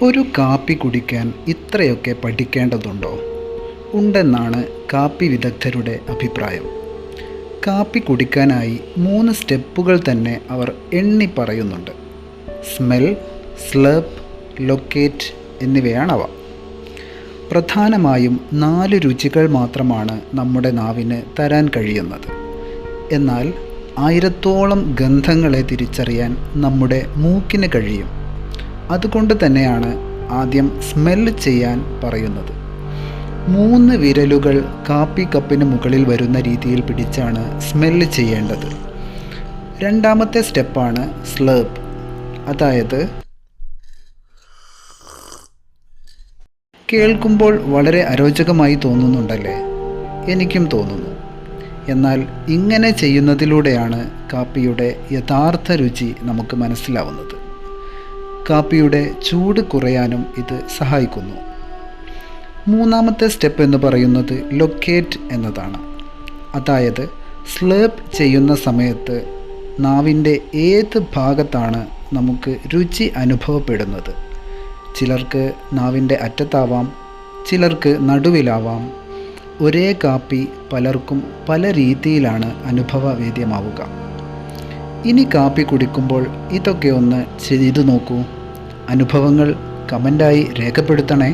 ഒരു കാപ്പി കുടിക്കാൻ ഇത്രയൊക്കെ പഠിക്കേണ്ടതുണ്ടോ? ഉണ്ടെന്നാണ് കാപ്പി വിദഗ്ധരുടെ അഭിപ്രായം. കാപ്പി കുടിക്കാനായി 3 സ്റ്റെപ്പുകൾ തന്നെ അവർ എണ്ണി പറയുന്നുണ്ട്. സ്മെൽ, സ്ലർപ്പ്, ലൊക്കേറ്റ് എന്നിവയാണവ. പ്രധാനമായും 4 രുചികൾ മാത്രമാണ് നമ്മുടെ നാവിന് തരാൻ കഴിയുന്നത്. എന്നാൽ 1000ഓളം ഗന്ധങ്ങളെ തിരിച്ചറിയാൻ നമ്മുടെ മൂക്കിന് കഴിയും. അതുകൊണ്ട് തന്നെയാണ് ആദ്യം സ്മെല്ല് ചെയ്യാൻ പറയുന്നത്. 3 വിരലുകൾ കാപ്പി കപ്പിന് മുകളിൽ വരുന്ന രീതിയിൽ പിടിച്ചാണ് സ്മെല്ല് ചെയ്യേണ്ടത്. രണ്ടാമത്തെ സ്റ്റെപ്പാണ് സ്ലർപ്പ്. അതായത് കേൾക്കുമ്പോൾ വളരെ അരോചകമായി തോന്നുന്നുണ്ടല്ലേ? എനിക്കും തോന്നുന്നു. എന്നാൽ ഇങ്ങനെ ചെയ്യുന്നതിലൂടെയാണ് കാപ്പിയുടെ യഥാർത്ഥ രുചി നമുക്ക് മനസ്സിലാവുന്നത്. കാപ്പിയുടെ ചൂട് കുറയാനും ഇത് സഹായിക്കുന്നു. മൂന്നാമത്തെ സ്റ്റെപ്പ് എന്ന് പറയുന്നത് ലൊക്കേറ്റ് എന്നതാണ്. അതായത് സ്ലർപ്പ് ചെയ്യുന്ന സമയത്ത് നാവിൻ്റെ ഏത് ഭാഗത്താണ് നമുക്ക് രുചി അനുഭവപ്പെടുന്നത്. ചിലർക്ക് നാവിൻ്റെ അറ്റത്താവാം, ചിലർക്ക് നടുവിലാവാം. ഒരേ കാപ്പി പലർക്കും പല രീതിയിലാണ് അനുഭവവേദ്യമാവുക. ഇനി കാപ്പി കുടിക്കുമ്പോൾ ഇതൊക്കെ ഒന്ന് ചെയ്തു നോക്കൂ. അനുഭവങ്ങൾ കമൻ്റായി രേഖപ്പെടുത്തണേ.